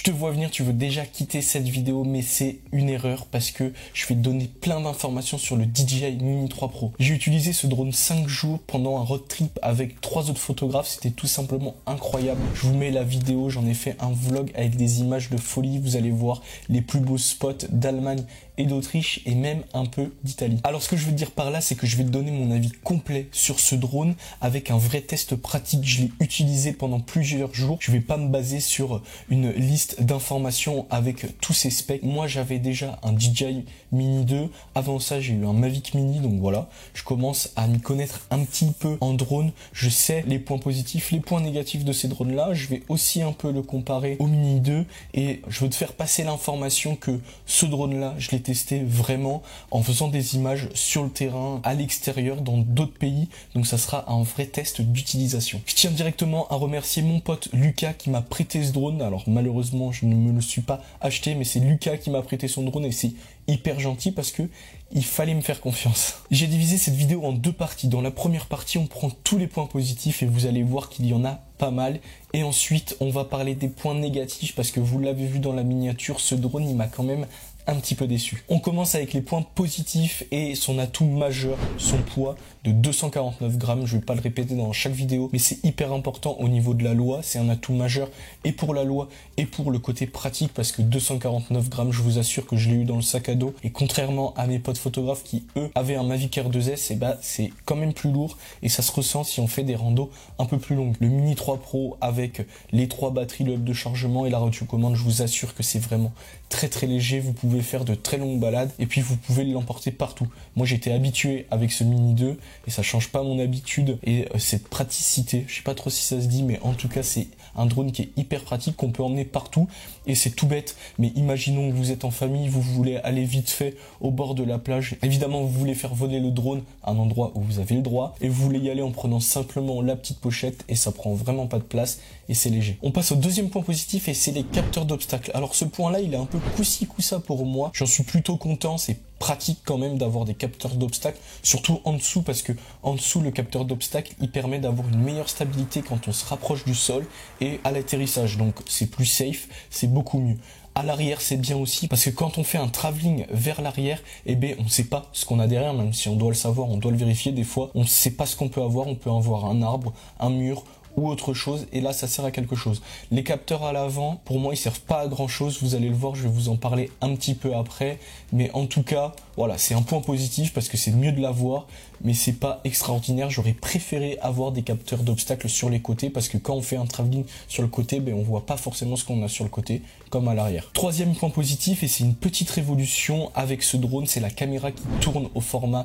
Je te vois venir, tu veux déjà quitter cette vidéo, mais c'est une erreur parce que je vais te donner plein d'informations sur le DJI Mini 3 Pro. J'ai utilisé ce drone 5 jours pendant un road trip avec 3 autres photographes, c'était tout simplement incroyable. Je vous mets la vidéo, j'en ai fait un vlog avec des images de folie, vous allez voir les plus beaux spots d'Allemagne et d'Autriche et même un peu d'Italie. Alors ce que je veux dire par là, c'est que je vais te donner mon avis complet sur ce drone avec un vrai test pratique. Je l'ai utilisé pendant plusieurs jours. Je vais pas me baser sur une liste d'informations avec tous ces specs. Moi j'avais déjà un DJI Mini 2. Avant ça j'ai eu un Mavic Mini, donc voilà. Je commence à m'y connaître un petit peu en drone. Je sais les points positifs, les points négatifs de ces drones là. Je vais aussi un peu le comparer au Mini 2 et je veux te faire passer l'information que ce drone là, je l'ai testé vraiment en faisant des images sur le terrain, à l'extérieur, dans d'autres pays. Donc ça sera un vrai test d'utilisation. Je tiens directement à remercier mon pote Lucas qui m'a prêté ce drone. Alors malheureusement je ne me le suis pas acheté, mais c'est Lucas qui m'a prêté son drone et c'est hyper gentil parce que il fallait me faire confiance. J'ai divisé cette vidéo en deux parties. Dans la première partie, on prend tous les points positifs et vous allez voir qu'il y en a pas mal. Et ensuite, on va parler des points négatifs parce que vous l'avez vu dans la miniature, ce drone, il m'a quand même un petit peu déçu. On commence avec les points positifs et son atout majeur, son poids de 249 grammes. Je vais pas le répéter dans chaque vidéo, mais c'est hyper important au niveau de la loi. C'est un atout majeur et pour la loi et pour le côté pratique parce que 249 grammes, je vous assure que je l'ai eu dans le sac à dos. Et contrairement à mes potes photographes qui, eux, avaient un Mavic Air 2S, et bah, c'est quand même plus lourd et ça se ressent si on fait des randos un peu plus longues. Le Mini 3 Pro avec les 3 batteries, le hub de chargement et la radiocommande, je vous assure que c'est vraiment très léger. Vous pouvez faire de très longues balades et puis vous pouvez l'emporter partout. Moi j'étais habitué avec ce Mini 2 et ça change pas mon habitude et cette praticité, je sais pas trop si ça se dit, mais en tout cas c'est un drone qui est hyper pratique, qu'on peut emmener partout et c'est tout bête, mais imaginons que vous êtes en famille, vous voulez aller vite fait au bord de la plage, évidemment vous voulez faire voler le drone à un endroit où vous avez le droit et vous voulez y aller en prenant simplement la petite pochette et ça prend vraiment pas de place et c'est léger. On passe au deuxième point positif et c'est les capteurs d'obstacles. Alors ce point là il est un peu coup-ci coup-ça pour moi, j'en suis plutôt content, c'est pratique quand même d'avoir des capteurs d'obstacles, surtout en dessous parce que en dessous le capteur d'obstacles il permet d'avoir une meilleure stabilité quand on se rapproche du sol et à l'atterrissage, donc c'est plus safe, c'est beaucoup mieux. À l'arrière c'est bien aussi parce que quand on fait un travelling vers l'arrière, eh ben on ne sait pas ce qu'on a derrière, même si on doit le savoir, on doit le vérifier des fois, on ne sait pas ce qu'on peut avoir, on peut avoir un arbre, un mur ou autre chose, et là ça sert à quelque chose. Les capteurs à l'avant, pour moi ils servent pas à grand chose, vous allez le voir, je vais vous en parler un petit peu après, mais en tout cas, voilà, c'est un point positif parce que c'est mieux de l'avoir, mais c'est pas extraordinaire. J'aurais préféré avoir des capteurs d'obstacles sur les côtés parce que quand on fait un travelling sur le côté, ben on voit pas forcément ce qu'on a sur le côté comme à l'arrière. Troisième point positif, et c'est une petite révolution avec ce drone, c'est la caméra qui tourne au format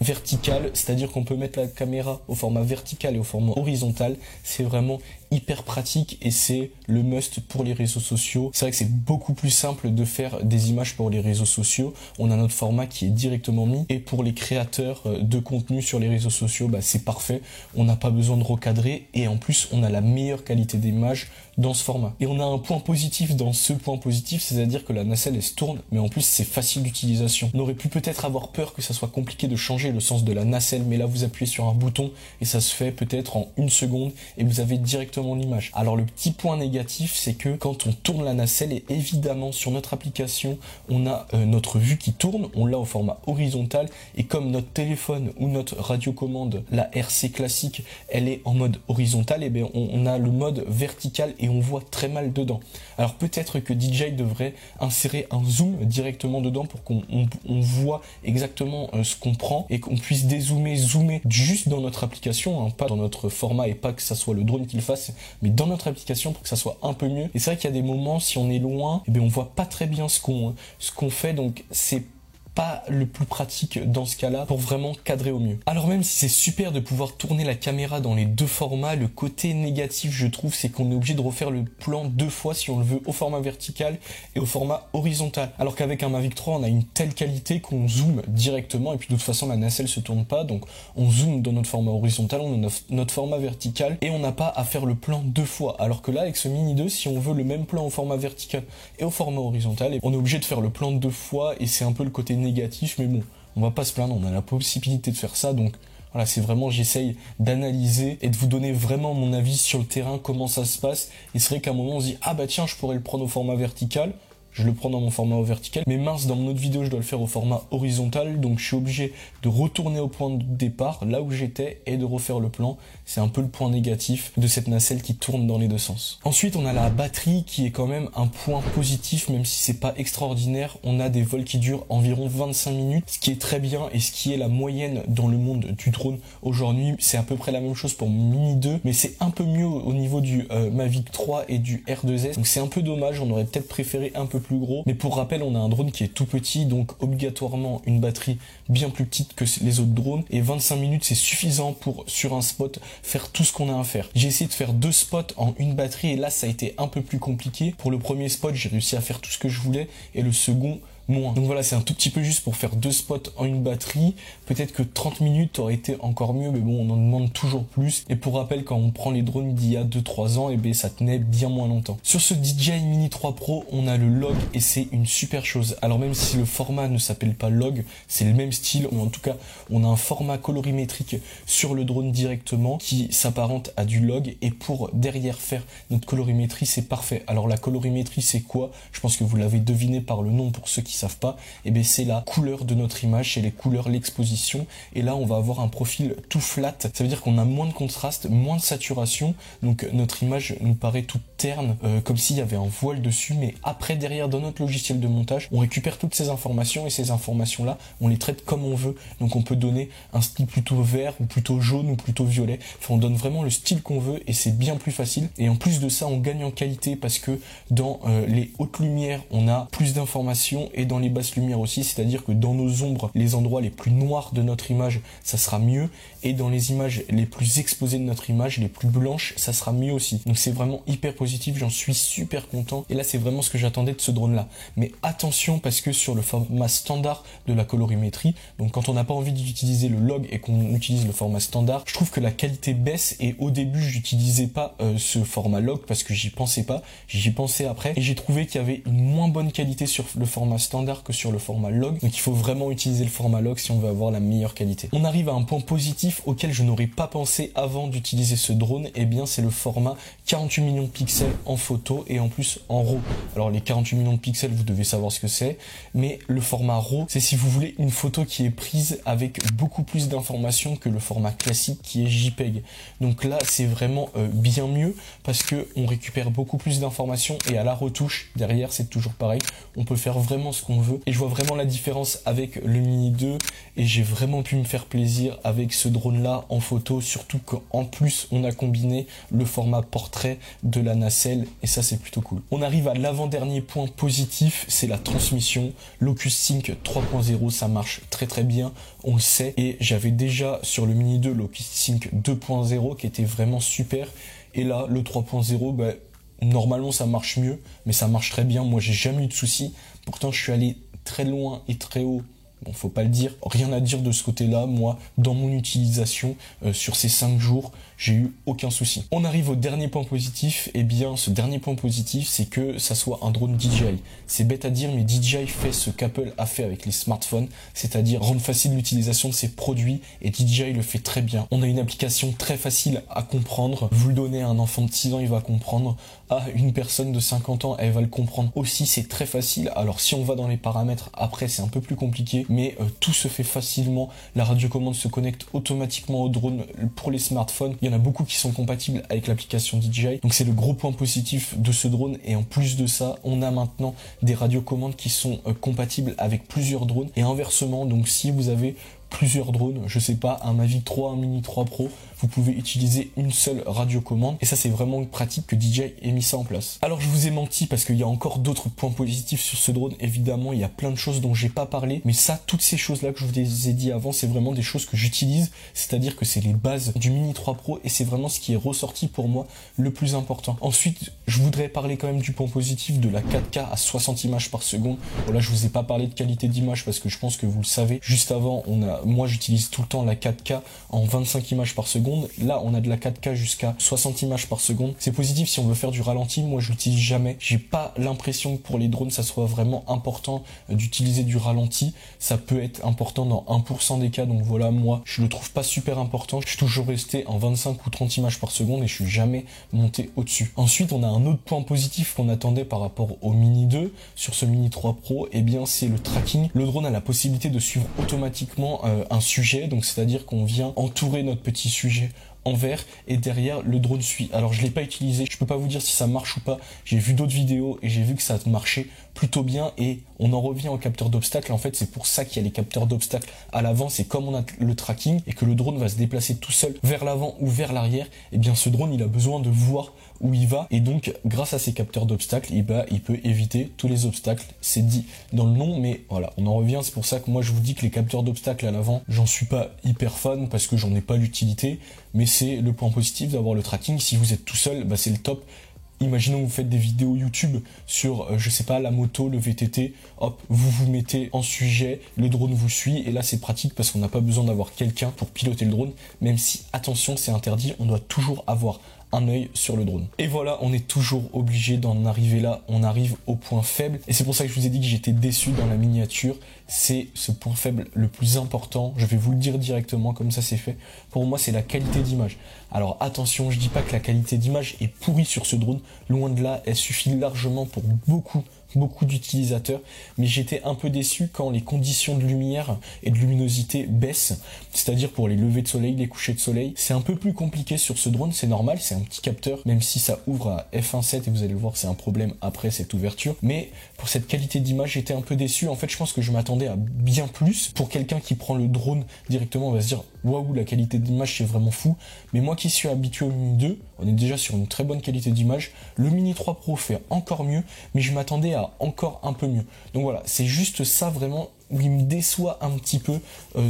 vertical, c'est-à-dire qu'on peut mettre la caméra au format vertical et au format horizontal. C'est vraiment hyper pratique et c'est le must pour les réseaux sociaux. C'est vrai que c'est beaucoup plus simple de faire des images pour les réseaux sociaux. On a notre format qui est directement mis et pour les créateurs de contenu sur les réseaux sociaux, bah, c'est parfait. On n'a pas besoin de recadrer et en plus on a la meilleure qualité d'image dans ce format. Et on a un point positif dans ce point positif, c'est-à-dire que la nacelle elle se tourne, mais en plus c'est facile d'utilisation. On aurait pu peut-être avoir peur que ça soit compliqué de changer le sens de la nacelle, mais là vous appuyez sur un bouton et ça se fait peut-être en une seconde et vous avez directement l'image. Alors le petit point négatif, c'est que quand on tourne la nacelle, et évidemment sur notre application on a notre vue qui tourne, on l'a au format horizontal et comme notre téléphone ou notre radiocommande, la RC classique, elle est en mode horizontal, et bien on a le mode vertical et on voit très mal dedans. Alors peut-être que DJI devrait insérer un zoom directement dedans pour qu'on voit exactement ce qu'on prend et qu'on puisse dézoomer, zoomer juste dans notre application, hein, pas dans notre format et pas que ça soit le drone qui le fasse, mais dans notre application pour que ça soit un peu mieux. Et c'est vrai qu'il y a des moments, si on est loin, eh bien on voit pas très bien ce qu'on fait, donc c'est pas le plus pratique dans ce cas-là pour vraiment cadrer au mieux. Alors même si c'est super de pouvoir tourner la caméra dans les deux formats, le côté négatif je trouve c'est qu'on est obligé de refaire le plan deux fois si on le veut au format vertical et au format horizontal. Alors qu'avec un Mavic 3 on a une telle qualité qu'on zoome directement et puis de toute façon la nacelle se tourne pas, donc on zoome dans notre format horizontal, on a notre format vertical et on n'a pas à faire le plan deux fois. Alors que là avec ce Mini 2, si on veut le même plan au format vertical et au format horizontal, on est obligé de faire le plan deux fois et c'est un peu le côté négatif, mais bon, on va pas se plaindre, on a la possibilité de faire ça, donc Voilà, c'est vraiment, j'essaye d'analyser et de vous donner vraiment mon avis sur le terrain, comment ça se passe. Et c'est vrai qu'à un moment, on se dit, ah bah tiens, je pourrais le prendre au format vertical. Je le prends dans mon format vertical, mais mince, dans mon autre vidéo, je dois le faire au format horizontal, donc je suis obligé de retourner au point de départ, là où j'étais, et de refaire le plan. C'est un peu le point négatif de cette nacelle qui tourne dans les deux sens. Ensuite, on a la batterie qui est quand même un point positif, même si c'est pas extraordinaire. On a des vols qui durent environ 25 minutes, ce qui est très bien et ce qui est la moyenne dans le monde du drone aujourd'hui. C'est à peu près la même chose pour mon Mini 2, mais c'est un peu mieux au niveau du Mavic 3 et du R2S. Donc c'est un peu dommage, on aurait peut-être préféré un peu plus gros, mais pour rappel, on a un drone qui est tout petit, donc obligatoirement une batterie bien plus petite que les autres drones, et 25 minutes c'est suffisant pour, sur un spot, faire tout ce qu'on a à faire. J'ai essayé de faire 2 spots en une batterie, et là ça a été un peu plus compliqué. Pour le premier spot, j'ai réussi à faire tout ce que je voulais, et le second, moins. Donc voilà, c'est un tout petit peu juste pour faire 2 spots en une batterie. Peut-être que 30 minutes aurait été encore mieux, mais bon, on en demande toujours plus. Et pour rappel, quand on prend les drones d'il y a 2-3 ans, et ben ça tenait bien moins longtemps. Sur ce DJI Mini 3 Pro, on a le log et c'est une super chose. Alors même si le format ne s'appelle pas log, c'est le même style, ou en tout cas, on a un format colorimétrique sur le drone directement qui s'apparente à du log, et pour derrière faire notre colorimétrie, c'est parfait. Alors la colorimétrie, c'est quoi? Je pense que vous l'avez deviné par le nom pour ceux qui savent pas, et bien c'est la couleur de notre image, c'est les couleurs, l'exposition, et là on va avoir un profil tout flat, ça veut dire qu'on a moins de contraste, moins de saturation, donc notre image nous paraît toute terne, comme s'il y avait un voile dessus, mais après derrière dans notre logiciel de montage, on récupère toutes ces informations, et ces informations là, on les traite comme on veut, donc on peut donner un style plutôt vert, ou plutôt jaune, ou plutôt violet, enfin on donne vraiment le style qu'on veut, et c'est bien plus facile, et en plus de ça on gagne en qualité, parce que dans les hautes lumières, on a plus d'informations, et dans les basses lumières aussi, c'est-à-dire que dans nos ombres, les endroits les plus noirs de notre image, ça sera mieux, et dans les images les plus exposées de notre image, les plus blanches, ça sera mieux aussi. Donc c'est vraiment hyper positif, j'en suis super content, et là c'est vraiment ce que j'attendais de ce drone là. Mais attention, parce que sur le format standard de la colorimétrie, donc quand on n'a pas envie d'utiliser le log et qu'on utilise le format standard, je trouve que la qualité baisse, et au début j'utilisais pas ce format log parce que j'y pensais pas, j'y pensais après, et j'ai trouvé qu'il y avait une moins bonne qualité sur le format standard que sur le format log, donc il faut vraiment utiliser le format log si on veut avoir la meilleure qualité. On arrive à un point positif auquel je n'aurais pas pensé avant d'utiliser ce drone, et bien c'est le format 48 millions de pixels en photo, et en plus en RAW. Alors les 48 millions de pixels, vous devez savoir ce que c'est, mais le format RAW, c'est si vous voulez une photo qui est prise avec beaucoup plus d'informations que le format classique qui est JPEG. Donc là c'est vraiment bien mieux, parce que on récupère beaucoup plus d'informations, et à la retouche derrière c'est toujours pareil, on peut faire vraiment ce qu'on veut, et je vois vraiment la différence avec le Mini 2, et j'ai vraiment pu me faire plaisir avec ce drone là en photo, surtout qu'en plus on a combiné le format portrait de la nacelle, et ça c'est plutôt cool. On arrive à l'avant-dernier point positif, c'est la transmission. Locus Sync 3.0, ça marche très très bien, on le sait, et j'avais déjà sur le Mini 2 Locus Sync 2.0 qui était vraiment super, et là le 3.0, bah, normalement ça marche mieux, mais ça marche très bien, moi j'ai jamais eu de soucis, pourtant je suis allé très loin et très haut. Bon, faut pas le dire, rien à dire de ce côté-là. Moi, dans mon utilisation, sur ces 5 jours, j'ai eu aucun souci. On arrive au dernier point positif. Et bien, ce dernier point positif, c'est que ça soit un drone DJI. C'est bête à dire, mais DJI fait ce qu'Apple a fait avec les smartphones, c'est-à-dire rendre facile l'utilisation de ses produits, et DJI le fait très bien. On a une application très facile à comprendre. Vous le donnez à un enfant de 6 ans, il va comprendre. À une personne de 50 ans, elle va le comprendre aussi, c'est très facile. Alors si on va dans les paramètres, après c'est un peu plus compliqué, mais tout se fait facilement. La radiocommande se connecte automatiquement au drone pour les smartphones. Il y en a beaucoup qui sont compatibles avec l'application DJI, donc c'est le gros point positif de ce drone. Et en plus de ça, on a maintenant des radiocommandes qui sont compatibles avec plusieurs drones, et inversement, donc si vous avez plusieurs drones, je sais pas, un Mavic 3, un Mini 3 Pro, vous pouvez utiliser une seule radiocommande, et ça c'est vraiment pratique que DJI ait mis ça en place. Alors je vous ai menti, parce qu'il y a encore d'autres points positifs sur ce drone, évidemment il y a plein de choses dont j'ai pas parlé, mais ça, toutes ces choses là que je vous ai dit avant, c'est vraiment des choses que j'utilise, c'est-à-dire que c'est les bases du Mini 3 Pro, et c'est vraiment ce qui est ressorti pour moi le plus important. Ensuite, je voudrais parler quand même du point positif de la 4K à 60 images par seconde. Voilà, je vous ai pas parlé de qualité d'image parce que je pense que vous le savez. Juste avant, on a moi j'utilise tout le temps la 4K en 25 images par seconde. Là on a de la 4K jusqu'à 60 images par seconde. C'est positif si on veut faire du ralenti. Moi je l'utilise jamais. J'ai pas l'impression que pour les drones ça soit vraiment important d'utiliser du ralenti. Ça peut être important dans 1% des cas. Donc voilà, moi je le trouve pas super important. Je suis toujours resté en 25 ou 30 images par seconde et je suis jamais monté au-dessus. Ensuite on a un autre point positif qu'on attendait par rapport au Mini 2 sur ce Mini 3 Pro, et bien c'est le tracking. Le drone a la possibilité de suivre automatiquement un sujet, donc c'est-à-dire qu'on vient entourer notre petit sujet en vert et derrière le drone suit. Alors je l'ai pas utilisé, je peux pas vous dire si ça marche ou pas. J'ai vu d'autres vidéos et j'ai vu que ça marchait plutôt bien, et on en revient au capteur d'obstacles. En fait c'est pour ça qu'il y a les capteurs d'obstacles à l'avant. C'est comme on a le tracking et que le drone va se déplacer tout seul vers l'avant ou vers l'arrière, et bien ce drone il a besoin de voir où il va, et donc grâce à ces capteurs d'obstacles il peut éviter tous les obstacles. C'est dit dans le nom, mais voilà, on en revient. C'est pour ça que moi je vous dis que les capteurs d'obstacles à l'avant, j'en suis pas hyper fan parce que j'en ai pas l'utilité, mais c'est le point positif d'avoir le tracking. Si vous êtes tout seul, c'est le top. Imaginons que vous faites des vidéos YouTube sur, je sais pas, la moto, le VTT, hop, vous vous mettez en sujet, le drone vous suit, et là c'est pratique parce qu'on n'a pas besoin d'avoir quelqu'un pour piloter le drone, même si, attention, c'est interdit, on doit toujours avoir un œil sur le drone. Et voilà, on est toujours obligé d'en arriver là, on arrive au point faible, et c'est pour ça que je vous ai dit que j'étais déçu dans la miniature. C'est ce point faible le plus important, je vais vous le dire directement, comme ça c'est fait. Pour moi c'est la qualité d'image. Alors attention, je dis pas que la qualité d'image est pourrie sur ce drone, loin de là, elle suffit largement pour beaucoup d'utilisateurs, mais j'étais un peu déçu quand les conditions de lumière et de luminosité baissent, c'est-à-dire pour les levées de soleil, les couchers de soleil. C'est un peu plus compliqué sur ce drone, c'est normal, c'est un petit capteur, même si ça ouvre à f1.7 et vous allez le voir, c'est un problème après cette ouverture, mais pour cette qualité d'image j'étais un peu déçu. En fait je pense que je m'attendais à bien plus. Pour quelqu'un qui prend le drone directement, on va se dire waouh, la qualité d'image c'est vraiment fou, mais moi qui suis habitué au Mini 2, on est déjà sur une très bonne qualité d'image. Le Mini 3 Pro fait encore mieux, mais je m'attendais à encore un peu mieux. Donc voilà, c'est juste ça vraiment où il me déçoit un petit peu.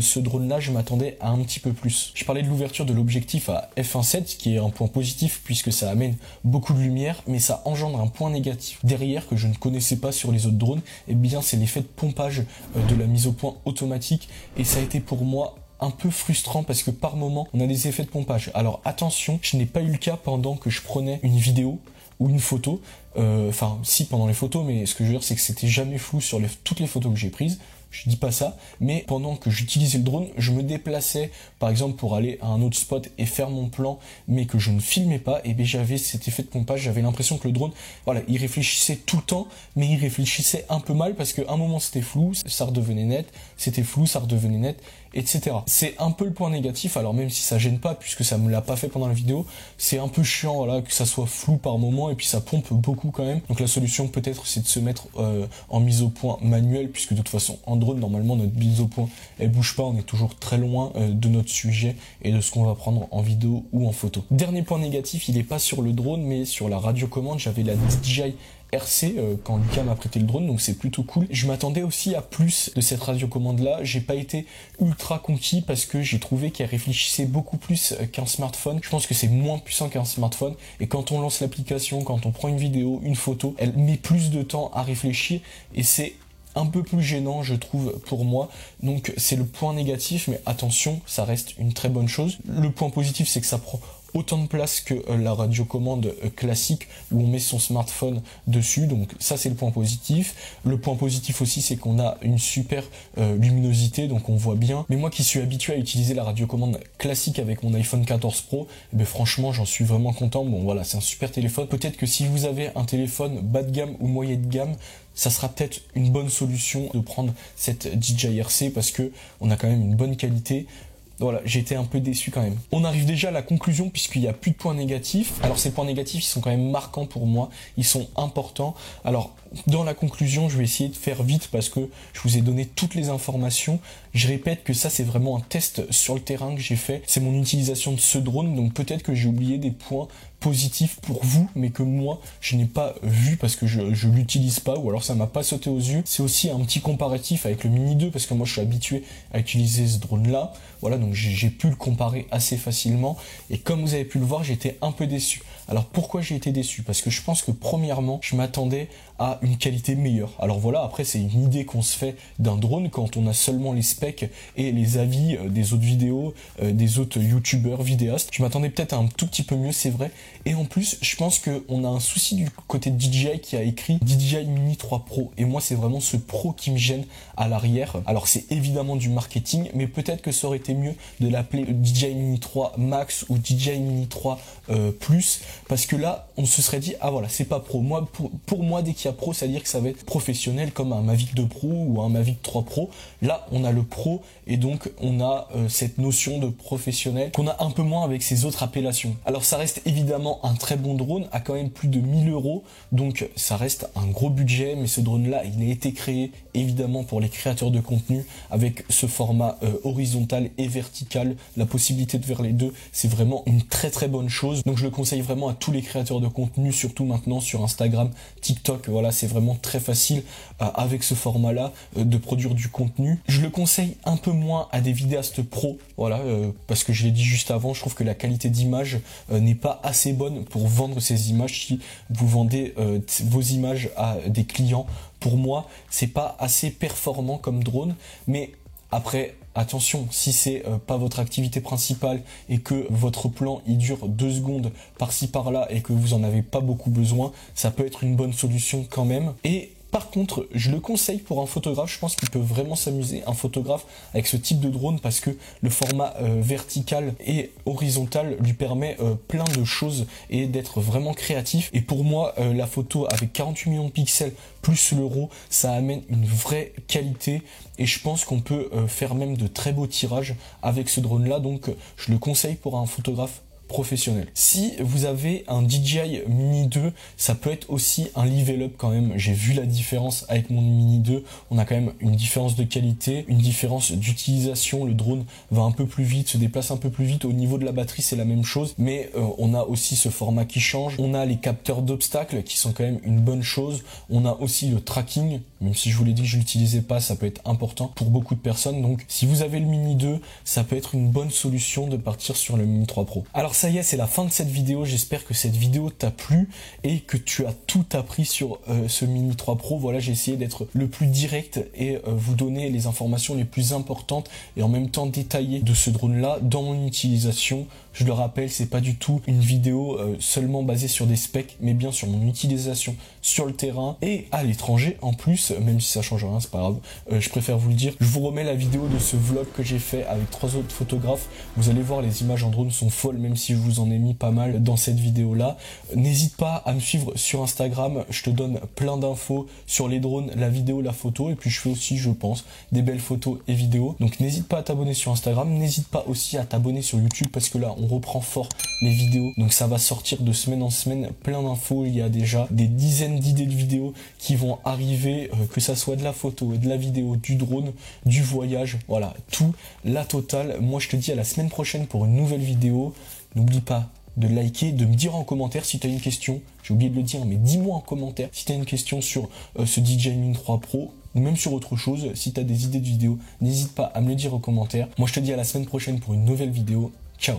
Ce drone là, je m'attendais à un petit peu plus. Je parlais de l'ouverture de l'objectif à f1.7, qui est un point positif puisque ça amène beaucoup de lumière, mais ça engendre un point négatif derrière que je ne connaissais pas sur les autres drones. Et bien c'est l'effet de pompage de la mise au point automatique, et ça a été pour moi un peu frustrant parce que par moment on a des effets de pompage. Alors attention, je n'ai pas eu le cas pendant que je prenais une vidéo ou une photo, enfin si pendant les photos, mais ce que je veux dire c'est que c'était jamais flou sur toutes les photos que j'ai prises. Je dis pas ça, mais pendant que j'utilisais le drone, je me déplaçais, par exemple pour aller à un autre spot et faire mon plan, mais que je ne filmais pas, et bien j'avais cet effet de pompage, j'avais l'impression que le drone, voilà, il réfléchissait tout le temps, mais il réfléchissait un peu mal parce qu'à un moment c'était flou, ça redevenait net, c'était flou, ça redevenait net, etc. C'est un peu le point négatif, alors même si ça gêne pas, puisque ça me l'a pas fait pendant la vidéo, c'est un peu chiant, voilà, que ça soit flou par moment, et puis ça pompe beaucoup quand même. Donc la solution peut-être c'est de se mettre en mise au point manuelle, puisque de toute façon en drone normalement notre mise au point elle bouge pas, on est toujours très loin de notre sujet et de ce qu'on va prendre en vidéo ou en photo. Dernier point négatif, il est pas sur le drone mais sur la radiocommande. J'avais la DJI RC quand Lucas m'a prêté le drone, donc c'est plutôt cool. Je m'attendais aussi à plus de cette radiocommande là, j'ai pas été ultra conquis parce que j'ai trouvé qu'elle réfléchissait beaucoup plus qu'un smartphone. Je pense que c'est moins puissant qu'un smartphone, et quand on lance l'application, quand on prend une vidéo, une photo, elle met plus de temps à réfléchir et c'est un peu plus gênant je trouve pour moi. Donc c'est le point négatif, mais attention, ça reste une très bonne chose. Le point positif c'est que ça prend autant de place que la radiocommande classique où on met son smartphone dessus, donc ça c'est le point positif. Le point positif aussi c'est qu'on a une super luminosité, donc on voit bien, mais moi qui suis habitué à utiliser la radiocommande classique avec mon iPhone 14 Pro, franchement j'en suis vraiment content. Bon voilà, c'est un super téléphone. Peut-être que si vous avez un téléphone bas de gamme ou moyen de gamme, ça sera peut-être une bonne solution de prendre cette DJI RC parce que on a quand même une bonne qualité. Voilà, j'ai été un peu déçu quand même. On arrive déjà à la conclusion puisqu'il n'y a plus de points négatifs. Alors ces points négatifs, ils sont quand même marquants pour moi, ils sont importants. Alors dans la conclusion, je vais essayer de faire vite parce que je vous ai donné toutes les informations. Je répète que ça c'est vraiment un test sur le terrain que j'ai fait. C'est mon utilisation de ce drone, donc peut-être que j'ai oublié des points positifs pour vous, mais que moi je n'ai pas vu parce que je l'utilise pas, ou alors ça m'a pas sauté aux yeux. C'est aussi un petit comparatif avec le Mini 2 parce que moi je suis habitué à utiliser ce drone là. Voilà, donc j'ai pu le comparer assez facilement et comme vous avez pu le voir, j'étais un peu déçu. Alors pourquoi j'ai été déçu? Parce que je pense que premièrement, je m'attendais à une qualité meilleure. Alors voilà, après c'est une idée qu'on se fait d'un drone quand on a seulement les specs et les avis des autres vidéos, des autres youtubeurs, vidéastes. Je m'attendais peut-être à un tout petit peu mieux, c'est vrai. Et en plus, je pense qu'on a un souci du côté de DJI qui a écrit DJI Mini 3 Pro. Et moi, c'est vraiment ce Pro qui me gêne à l'arrière. Alors c'est évidemment du marketing, mais peut-être que ça aurait été mieux de l'appeler DJI Mini 3 Max ou DJI Mini 3 Plus, parce que là, on se serait dit, ah voilà, c'est pas pro. Moi, pour moi, dès qu'il y a pro, c'est-à-dire que ça va être professionnel comme un Mavic 2 Pro ou un Mavic 3 Pro. Là, on a le pro et donc on a cette notion de professionnel qu'on a un peu moins avec ces autres appellations. Alors ça reste évidemment un très bon drone, à quand même plus de 1000 €, donc ça reste un gros budget, mais ce drone-là, il a été créé évidemment pour les créateurs de contenu avec ce format horizontal et vertical, la possibilité de faire les deux, c'est vraiment une très très bonne chose. Donc je le conseille vraiment à tous les créateurs de contenu, surtout maintenant sur Instagram, TikTok, voilà, c'est vraiment très facile avec ce format-là de produire du contenu. Je le conseille un peu moins à des vidéastes pro, voilà, parce que je l'ai dit juste avant, je trouve que la qualité d'image n'est pas assez bonne pour vendre ces images. Si vous vendez vos images à des clients, pour moi, c'est pas assez performant comme drone, mais après, attention, si c'est pas votre activité principale et que votre plan il dure 2 secondes par-ci par-là et que vous en avez pas beaucoup besoin, ça peut être une bonne solution quand même. Et par contre, je le conseille pour un photographe, je pense qu'il peut vraiment s'amuser, un photographe avec ce type de drone, parce que le format vertical et horizontal lui permet plein de choses et d'être vraiment créatif. Et pour moi, la photo avec 48 millions de pixels plus le RAW, ça amène une vraie qualité et je pense qu'on peut faire même de très beaux tirages avec ce drone là, donc je le conseille pour un photographe professionnel. Si vous avez un DJI Mini 2, ça peut être aussi un level up quand même. J'ai vu la différence avec mon Mini 2. On a quand même une différence de qualité, une différence d'utilisation. Le drone va un peu plus vite, se déplace un peu plus vite. Au niveau de la batterie, c'est la même chose, mais on a aussi ce format qui change. On a les capteurs d'obstacles qui sont quand même une bonne chose. On a aussi le tracking, même si je vous l'ai dit que je l'utilisais pas, ça peut être important pour beaucoup de personnes. Donc si vous avez le Mini 2, ça peut être une bonne solution de partir sur le Mini 3 Pro. Alors ça y est, c'est la fin de cette vidéo. J'espère que cette vidéo t'a plu et que tu as tout appris sur ce Mini 3 Pro. Voilà, j'ai essayé d'être le plus direct et vous donner les informations les plus importantes et en même temps détaillées de ce drone-là dans mon utilisation. Je le rappelle, c'est pas du tout une vidéo seulement basée sur des specs, mais bien sur mon utilisation sur le terrain et à l'étranger en plus, même si ça change rien, c'est pas grave, je préfère vous le dire. Je vous remets la vidéo de ce vlog que j'ai fait avec 3 autres photographes. Vous allez voir, les images en drone sont folles, même si je vous en ai mis pas mal dans cette vidéo là. N'hésite pas à me suivre sur Instagram, je te donne plein d'infos sur les drones, la vidéo, la photo, et puis je fais aussi, je pense, des belles photos et vidéos. Donc n'hésite pas à t'abonner sur Instagram, n'hésite pas aussi à t'abonner sur YouTube, parce que là on reprend fort les vidéos, donc ça va sortir de semaine en semaine plein d'infos. Il y a déjà des dizaines d'idées de vidéos qui vont arriver, que ça soit de la photo, de la vidéo, du drone, du voyage, voilà, tout, la totale. Moi je te dis à la semaine prochaine pour une nouvelle vidéo. N'oublie pas de liker, de me dire en commentaire si tu as une question. J'ai oublié de le dire, mais dis-moi en commentaire si tu as une question sur ce DJI Mini 3 Pro ou même sur autre chose. Si tu as des idées de vidéos, n'hésite pas à me le dire en commentaire. Moi je te dis à la semaine prochaine pour une nouvelle vidéo. Ciao.